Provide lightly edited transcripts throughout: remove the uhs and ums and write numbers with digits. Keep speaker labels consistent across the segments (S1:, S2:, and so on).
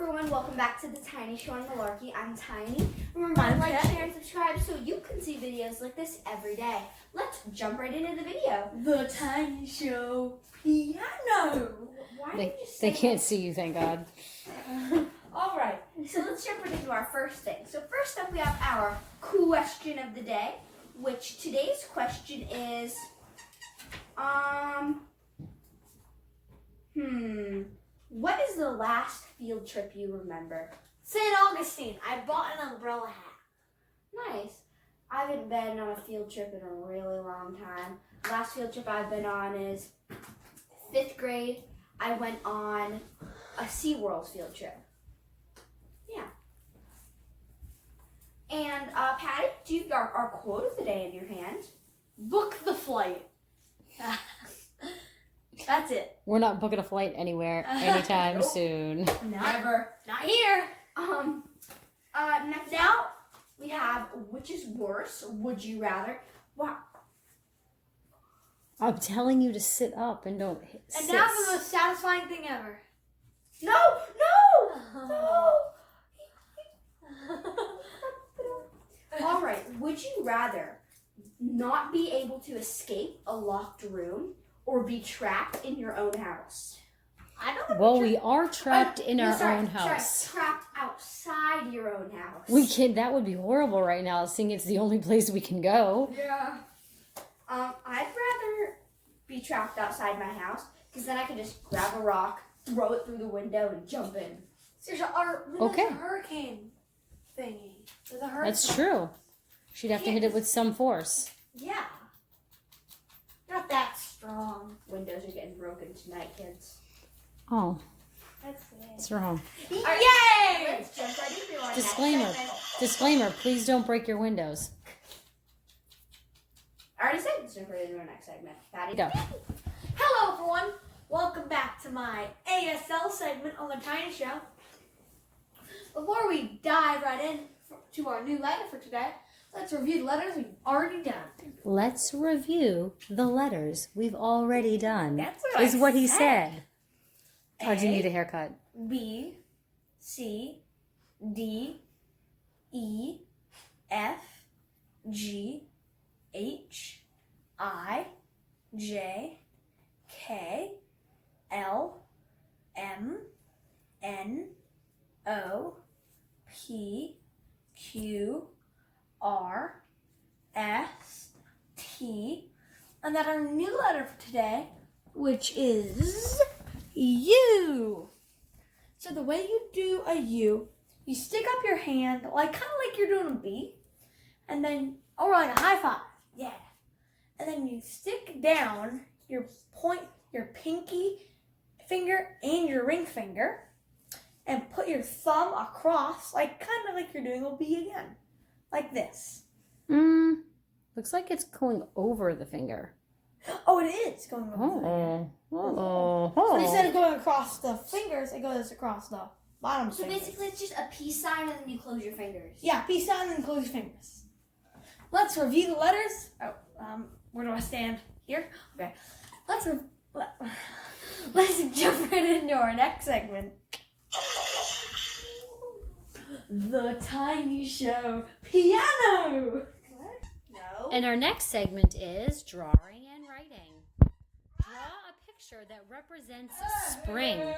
S1: everyone, welcome back to the Tiny Show on Malarkey. I'm Tiny. Remember to like, share, and subscribe so you can see videos like this every day. Let's jump right into the video.
S2: The Tiny Show piano.
S1: Why did you
S3: They
S1: say
S3: can't see you, thank God.
S1: All right, so let's jump right into our first thing. So first up, we have our question of the day, which today's question is, what is the last field trip you remember?
S2: St. Augustine. I bought an umbrella hat.
S1: Nice. I haven't been on a field trip in a really long time. Last field trip I've been on is 5th grade. I went on a SeaWorld field trip. Yeah. And Patty, do you got our quote of the day in your hand?
S2: Book the flight. That's it.
S3: We're not booking a flight anywhere anytime soon.
S1: Never.
S2: Not here.
S1: Next out, we have which is worse, would you rather? Wow.
S3: I'm telling you to sit up and don't
S2: And
S3: sit.
S2: now for the most satisfying thing ever.
S1: No! All right, would you rather not be able to escape a locked room or be trapped in your own house?
S2: I don't know.
S3: Well, we are trapped in our own house.
S1: Trapped outside your own house.
S3: We can. That would be horrible right now, seeing it's the only place we can go.
S1: Yeah. I'd rather be trapped outside my house because then I can just grab a rock, throw it through the window, and jump in.
S2: Seriously,
S3: Okay.
S2: there's a hurricane thingy. There's a hurricane.
S3: That's true. She'd have to hit it with some force.
S2: Yeah. Not that strong.
S1: Windows are getting broken tonight, kids.
S3: Oh,
S2: That's it.
S3: what's wrong?
S1: Right,
S2: Yay!
S1: let's jump right into our
S3: Disclaimer.
S1: next segment.
S3: Disclaimer, please don't break your windows.
S1: I already said let's jump right into our next segment. Patty?
S3: Go.
S2: Hello, everyone. Welcome back to my ASL segment on the Tiny Show. Before we dive right in to our new letter for today, let's review the letters we've already done.
S3: Let's review the letters we've already done.
S2: That's what
S3: is
S2: I
S3: what he
S2: said.
S3: said. Oh, do you need a haircut?
S2: B, C, D, E, F, G, H, I, J, K, L, M, N, O, P, Q, R, S, T, and then our new letter for today, which is U. So the way you do a U, you stick up your hand, kind of like you're doing a B, and then, or like a high five, yeah. And then you stick down your pinky finger and your ring finger, and put your thumb across, kind of like you're doing a B again, like this.
S3: Looks like it's going over the finger.
S2: Oh, it is going over there. But instead of going across the fingers, it goes across the bottom
S1: So
S2: fingers.
S1: basically it's just a peace sign and then you close your fingers.
S2: Yeah, peace sign and close your fingers. Let's review the letters. Where do I stand? Here? Okay. Let's jump right into our next segment. The Tiny Show piano.
S1: No.
S3: And our next segment is drawing and writing. Draw a picture that represents spring. And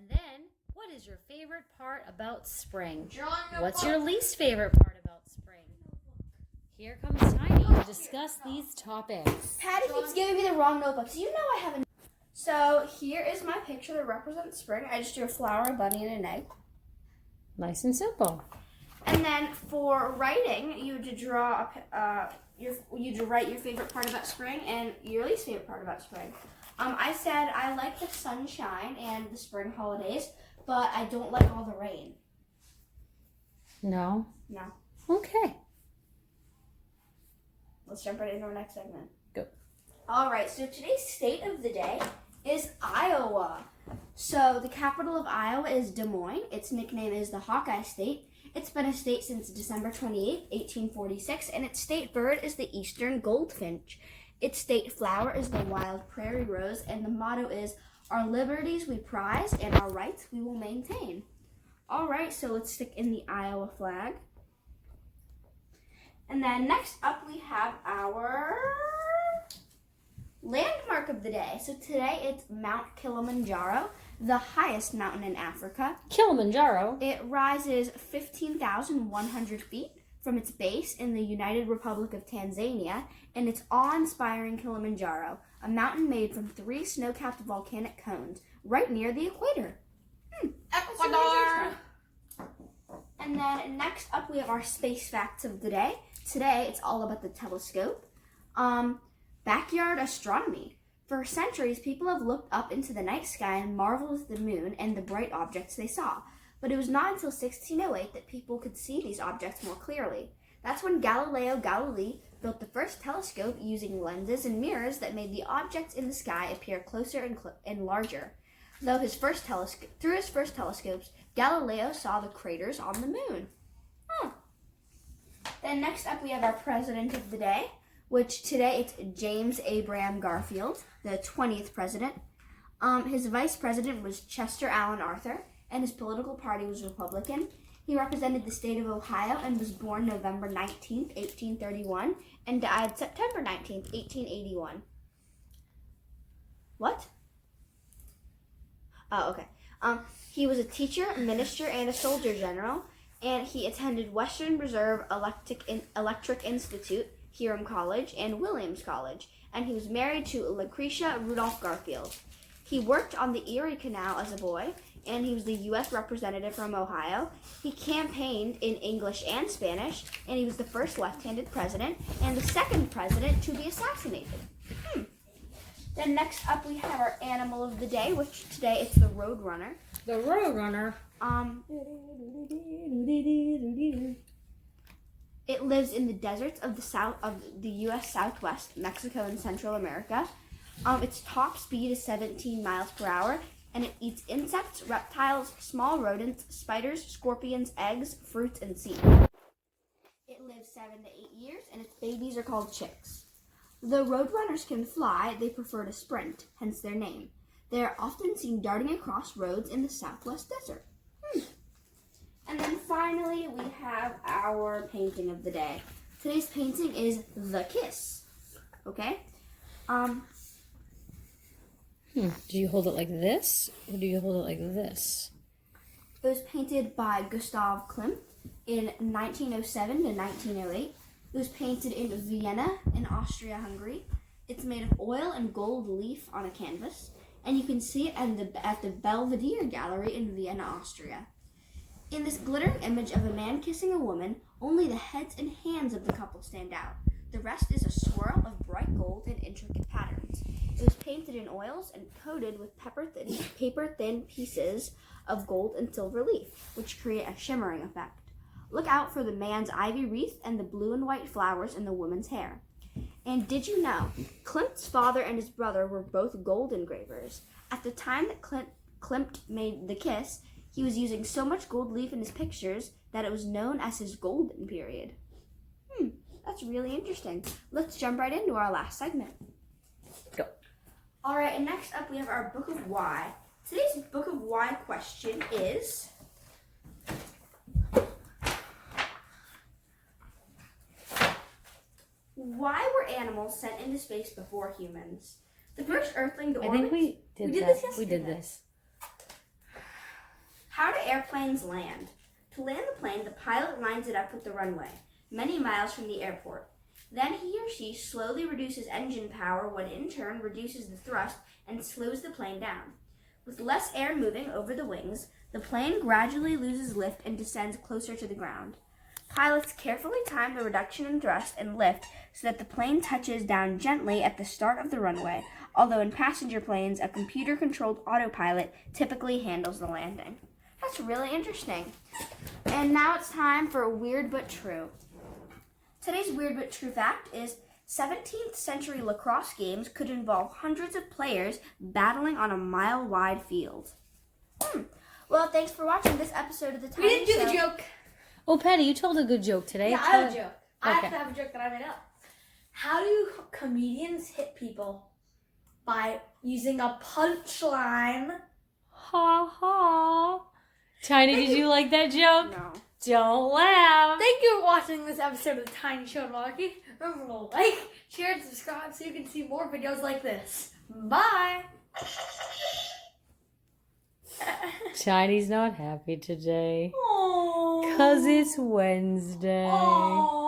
S3: then, what is your favorite part about spring? What's your least favorite part about spring? Here comes Tiny to discuss these topics.
S1: Patty keeps giving me the wrong notebook, so you know I haven't. So here is my picture that represents spring. I just drew a flower, a bunny, and an egg.
S3: Nice and simple.
S1: And then for writing, you would draw you write your favorite part about spring and your least favorite part about spring. I said I like the sunshine and the spring holidays, but I don't like all the rain.
S3: No?
S1: No.
S3: Okay.
S1: Let's jump right into our next segment.
S3: Go.
S1: All right, so today's state of the day is Iowa. So the capital of Iowa is Des Moines. Its nickname is the Hawkeye State. It's been a state since December 28, 1846, and its state bird is the eastern goldfinch. Its state flower is the wild prairie rose, and the motto is Our liberties we prize, and our rights we will maintain. All right, so let's stick in the Iowa flag. And then next up we have our landmark of the day. So today it's Mount Kilimanjaro, the highest mountain in Africa.
S3: Kilimanjaro.
S1: It rises 15,100 feet from its base in the United Republic of Tanzania, and it's awe-inspiring Kilimanjaro, a mountain made from 3 snow-capped volcanic cones right near the equator.
S2: Ecuador.
S1: And then next up we have our space facts of the day. Today it's all about the telescope. Backyard astronomy. For centuries, people have looked up into the night sky and marveled at the moon and the bright objects they saw. But it was not until 1608 that people could see these objects more clearly. That's when Galileo Galilei built the first telescope using lenses and mirrors that made the objects in the sky appear closer and larger. Through his first telescopes, Galileo saw the craters on the moon. Then next up we have our president of the day, which today it's James Abraham Garfield, the 20th president. His vice president was Chester Alan Arthur, and his political party was Republican. He represented the state of Ohio and was born November 19th, 1831, and died September 19th, 1881. What? Oh, okay. He was a teacher, minister, and a soldier general, and he attended Western Reserve Electric Institute, Hiram College, and Williams College, and he was married to Lucretia Rudolph Garfield. He worked on the Erie Canal as a boy, and he was the U.S. representative from Ohio. He campaigned in English and Spanish, and he was the first left-handed president and the second president to be assassinated. Then next up we have our animal of the day, which today it's the roadrunner.
S3: The Roadrunner.
S1: It lives in the deserts of the U.S. Southwest, Mexico, and Central America. Its top speed is 17 miles per hour, and it eats insects, reptiles, small rodents, spiders, scorpions, eggs, fruits, and seeds. It lives 7 to 8 years, and its babies are called chicks. Though roadrunners can fly, they prefer to sprint, hence their name. They are often seen darting across roads in the Southwest desert. And then finally, we have our painting of the day. Today's painting is The Kiss. Okay?
S3: Do you hold it like this, or do you hold it like this?
S1: It was painted by Gustav Klimt in 1907 to 1908. It was painted in Vienna, in Austria-Hungary. It's made of oil and gold leaf on a canvas, and you can see it at the Belvedere Gallery in Vienna, Austria. In this glittering image of a man kissing a woman, only the heads and hands of the couple stand out. The rest is a swirl of bright gold and intricate patterns. It was painted in oils and coated with paper-thin pieces of gold and silver leaf, which create a shimmering effect. Look out for the man's ivy wreath and the blue and white flowers in the woman's hair. And did you know, Klimt's father and his brother were both gold engravers. At the time that Klimt made The Kiss, he was using so much gold leaf in his pictures that it was known as his golden period. That's really interesting. Let's jump right into our last segment.
S3: Go.
S1: All right, and next up we have our Book of Why. Today's Book of Why question is, why were animals sent into space before humans? The first Earthling to orbit...
S3: I think we did
S1: this yesterday.
S3: We did this.
S1: How do airplanes land? To land the plane, the pilot lines it up with the runway, many miles from the airport. Then he or she slowly reduces engine power, what in turn reduces the thrust and slows the plane down. With less air moving over the wings, the plane gradually loses lift and descends closer to the ground. Pilots carefully time the reduction in thrust and lift so that the plane touches down gently at the start of the runway, although in passenger planes, a computer-controlled autopilot typically handles the landing. That's really interesting. And now it's time for Weird But True. Today's Weird But True fact is 17th century lacrosse games could involve hundreds of players battling on a mile-wide field. Well, thanks for watching this episode of The Tiny
S2: We didn't do
S1: Show.
S2: the joke.
S3: Oh, Patty, you told a good joke today.
S2: Yeah, I have a joke. I
S3: Okay.
S2: have to have a joke that I made up. How do comedians hit people? by using a punchline.
S3: Ha ha. Tiny, did you like that joke?
S1: No.
S3: Don't laugh.
S2: Thank you for watching this episode of Tiny Show and Marky. Remember to like, share, and subscribe so you can see more videos like this. Bye!
S3: Tiny's not happy today.
S2: Aww.
S3: 'Cause it's Wednesday.
S2: Aww.